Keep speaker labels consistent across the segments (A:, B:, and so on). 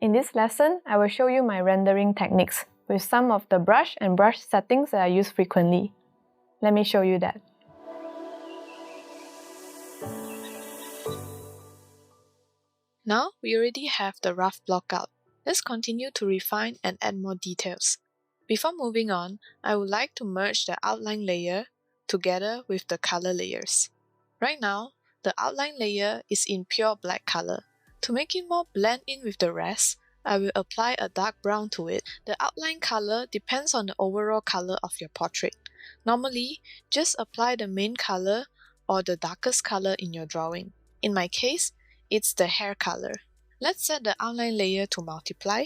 A: In this lesson, I will show you my rendering techniques with some of the brush and brush settings that I use frequently. Let me show you that.
B: Now we already have the rough block out. Let's continue to refine and add more details. Before moving on, I would like to merge the outline layer together with the color layers. Right now, the outline layer is in pure black color. To make it more blend in with the rest, I will apply a dark brown to it. The outline color depends on the overall color of your portrait. Normally, just apply the main color or the darkest color in your drawing. In my case, it's the hair color. Let's set the outline layer to multiply.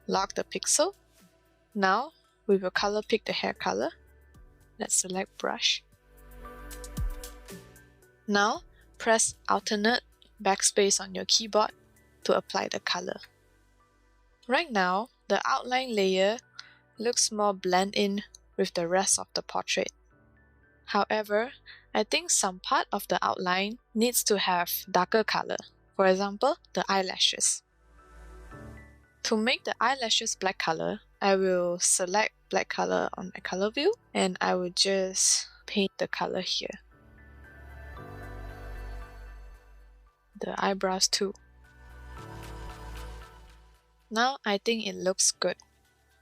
B: Lock the pixel. Now, we will color pick the hair color. Let's select brush. Now, press alternate backspace on your keyboard to apply the color. Right now, the outline layer looks more blend in with the rest of the portrait. However, I think some part of the outline needs to have darker color. For example, the eyelashes. To make the eyelashes black color, I will select black color on my color view and I will just paint the color here. The eyebrows too. Now I think it looks good.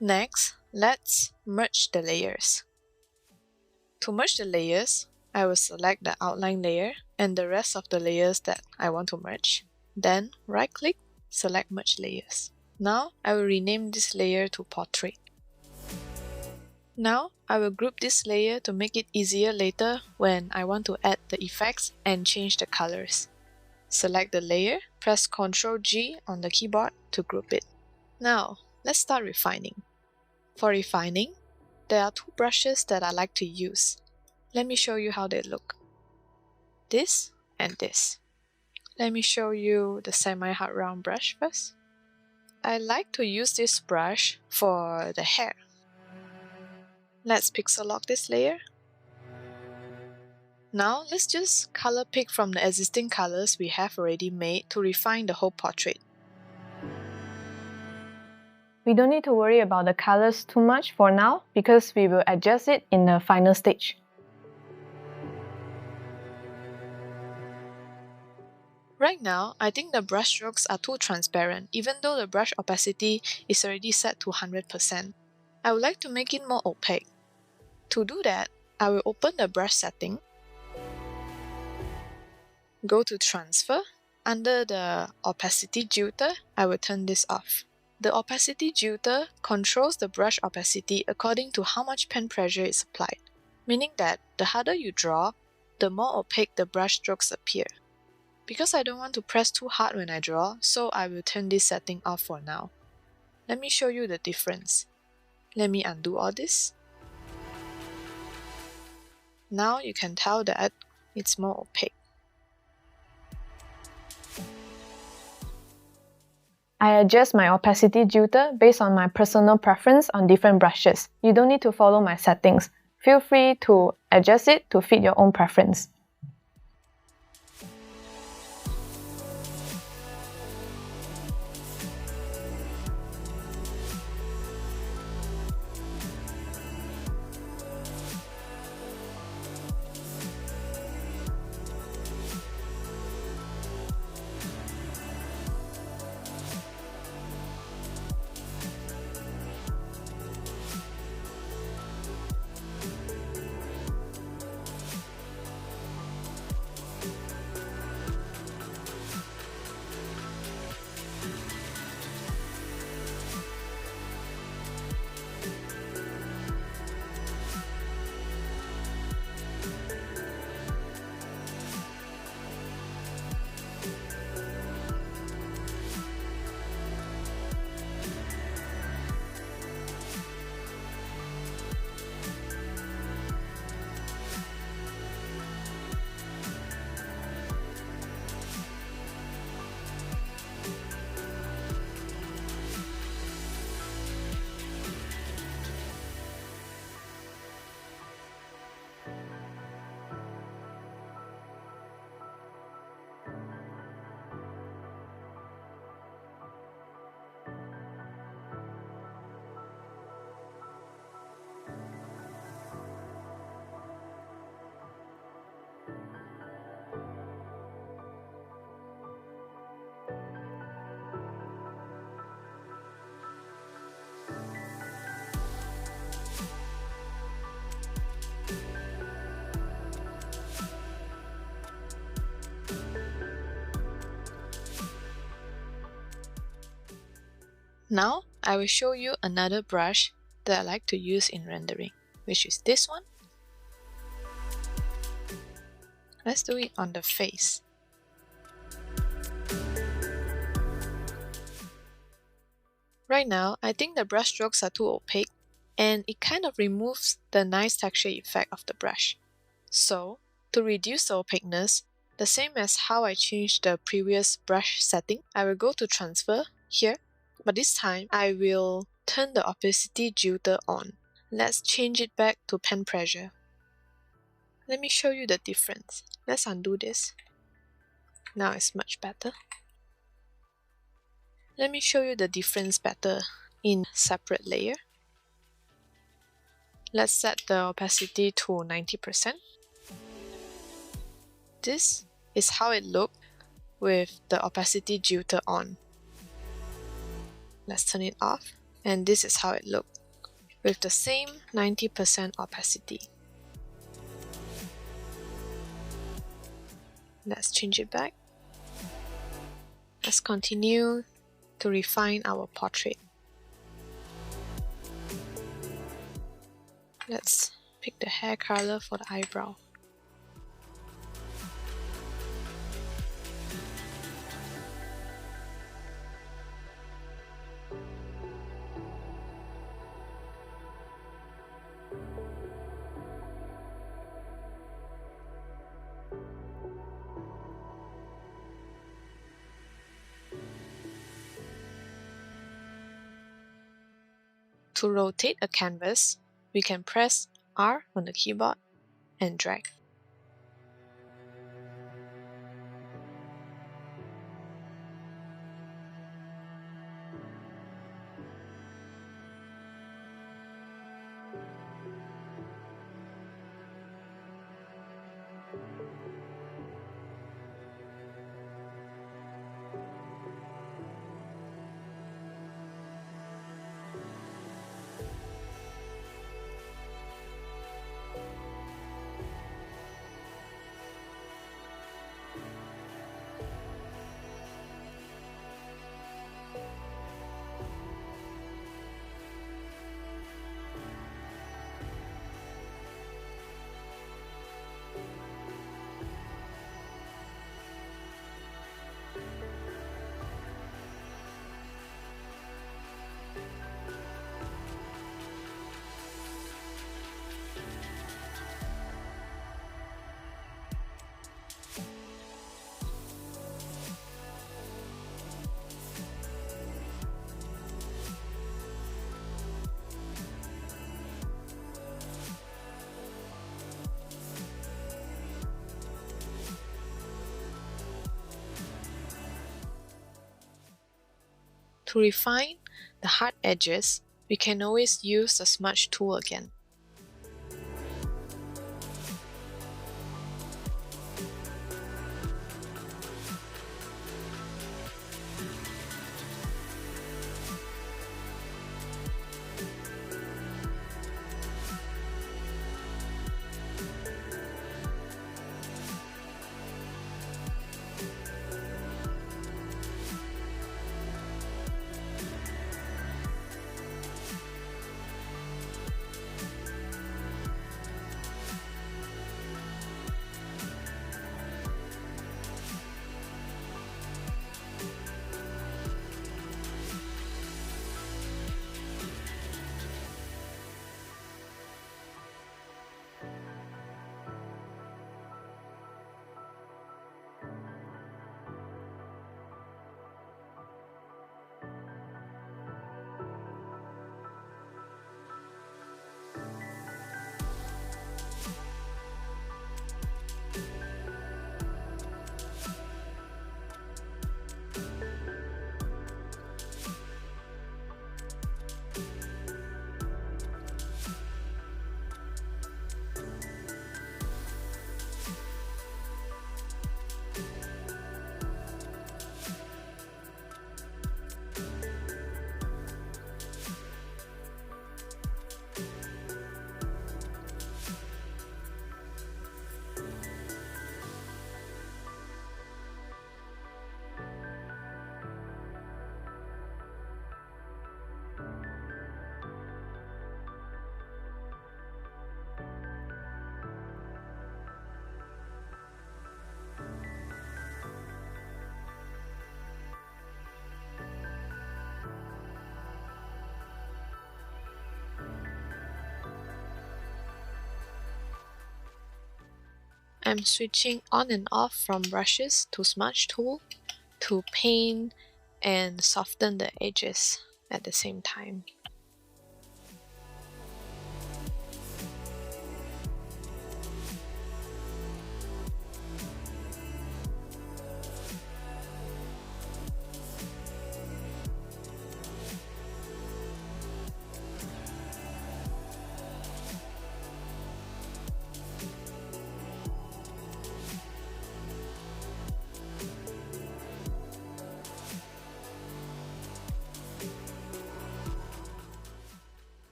B: Next, let's merge the layers. To merge the layers, I will select the outline layer and the rest of the layers that I want to merge. Then right-click, select Merge Layers. Now I will rename this layer to Portrait. Now I will group this layer to make it easier later when I want to add the effects and change the colors. Select the layer, press Ctrl G on the keyboard to group it. Now, let's start refining. For refining, there are two brushes that I like to use. Let me show you how they look. This and this. Let me show you the semi-hard round brush first. I like to use this brush for the hair. Let's pixel lock this layer. Now, let's just color pick from the existing colors we have already made to refine the whole portrait.
A: We don't need to worry about the colors too much for now because we will adjust it in the final stage.
B: Right now, I think the brush strokes are too transparent even though the brush opacity is already set to 100%. I would like to make it more opaque. To do that, I will open the brush setting. Go to Transfer. Under the Opacity Jitter, I will turn this off. The Opacity Jitter controls the brush opacity according to how much pen pressure is applied, meaning that the harder you draw, the more opaque the brush strokes appear. Because I don't want to press too hard when I draw, so I will turn this setting off for now. Let me show you the difference. Let me undo all this. Now you can tell that it's more opaque.
A: I adjust my opacity jitter based on my personal preference on different brushes. You don't need to follow my settings. Feel free to adjust it to fit your own preference.
B: Now, I will show you another brush that I like to use in rendering, which is this one. Let's do it on the face. Right now, I think the brush strokes are too opaque and it kind of removes the nice texture effect of the brush. So, to reduce the opaqueness, the same as how I changed the previous brush setting, I will go to transfer here, but this time I will turn the opacity jitter on. Let's change it back to pen pressure. Let me show you the difference. Let's undo this. Now it's much better. Let me show you the difference better in separate layer. Let's set the opacity to 90%. This is how it looked with the opacity jitter on. Let's turn it off, and this is how it looked with the same 90% opacity. Let's change it back. Let's continue to refine our portrait. Let's pick the hair color for the eyebrow. To rotate a canvas, we can press R on the keyboard and drag. To refine the hard edges, we can always use the smudge tool again. I'm switching on and off from brushes to smudge tool to paint and soften the edges at the same time.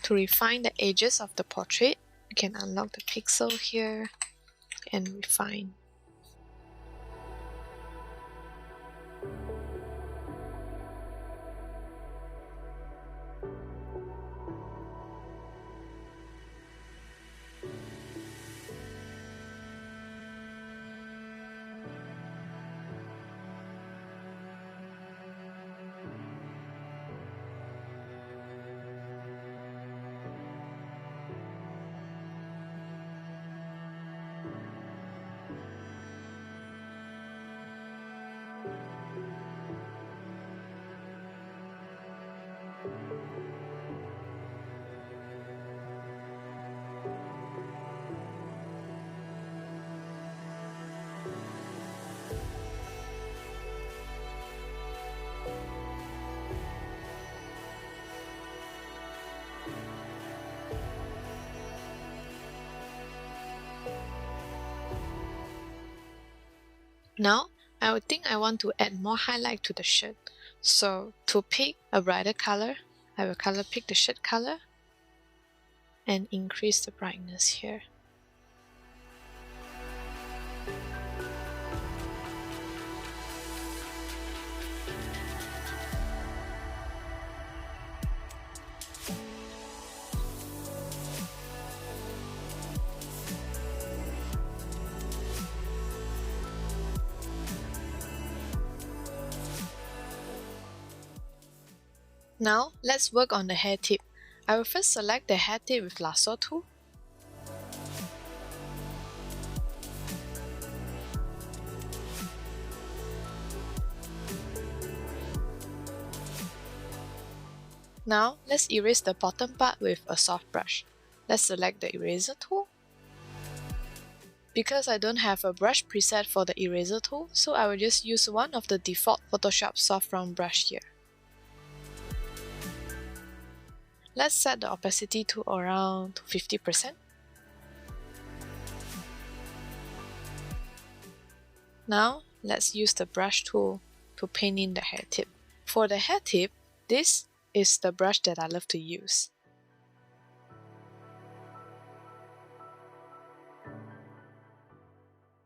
B: To refine the edges of the portrait, you can unlock the pixel here and refine. Now, I would think I want to add more highlight to the shirt. So, to pick a brighter color, I will color pick the shirt color and increase the brightness here. Now, let's work on the hair tip. I will first select the hair tip with lasso tool. Now, let's erase the bottom part with a soft brush. Let's select the eraser tool. Because I don't have a brush preset for the eraser tool, so I will just use one of the default Photoshop soft round brush here. Let's set the opacity to around 50%. Now, let's use the brush tool to paint in the hair tip. For the hair tip, this is the brush that I love to use.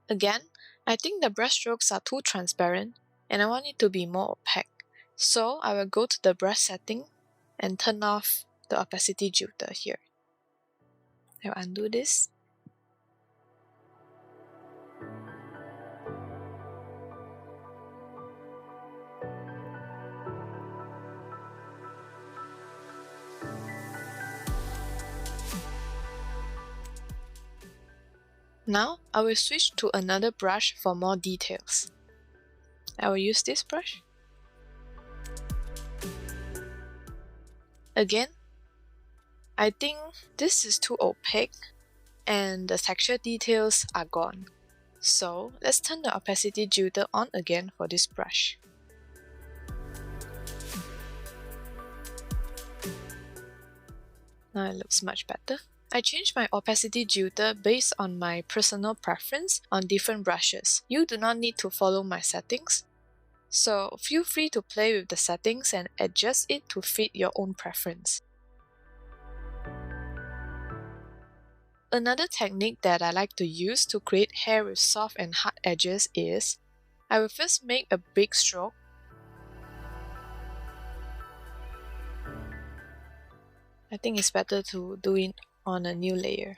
B: Again, I think the brush strokes are too transparent and I want it to be more opaque. So I will go to the brush setting and turn off the opacity jitter here. I will undo this. Now I will switch to another brush for more details. I will use this brush. Again, I think this is too opaque and the texture details are gone. So let's turn the opacity jitter on again for this brush. Now it looks much better. I changed my opacity jitter based on my personal preference on different brushes. You do not need to follow my settings. So feel free to play with the settings and adjust it to fit your own preference. Another technique that I like to use to create hair with soft and hard edges is, I will first make a big stroke. I think it's better to do it on a new layer.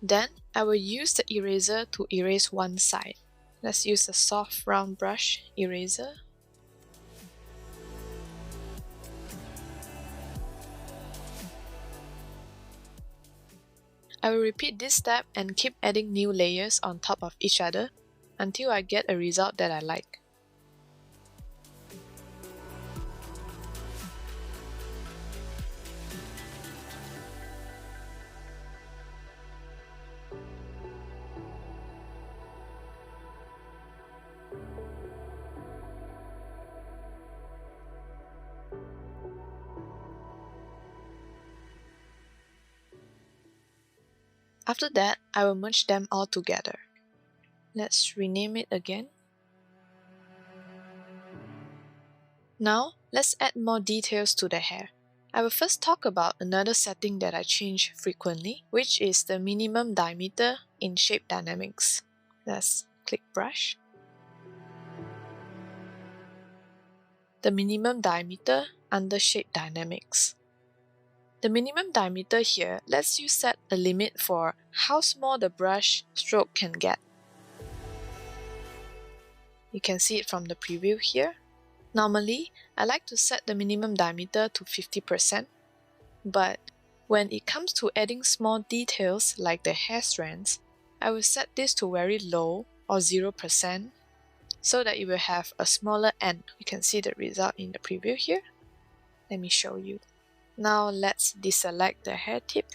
B: Then I will use the eraser to erase one side. Let's use a soft round brush eraser. I will repeat this step and keep adding new layers on top of each other until I get a result that I like. After that, I will merge them all together. Let's rename it again. Now, let's add more details to the hair. I will first talk about another setting that I change frequently, which is the minimum diameter in Shape Dynamics. Let's click Brush. The minimum diameter under Shape Dynamics. The minimum diameter here lets you set a limit for how small the brush stroke can get. You can see it from the preview here. Normally, I like to set the minimum diameter to 50%, but when it comes to adding small details like the hair strands, I will set this to very low or 0% so that it will have a smaller end. You can see the result in the preview here. Let me show you. Now let's deselect the hair tip.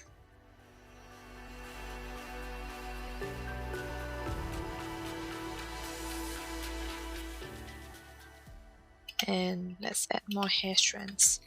B: And let's add more hair strands.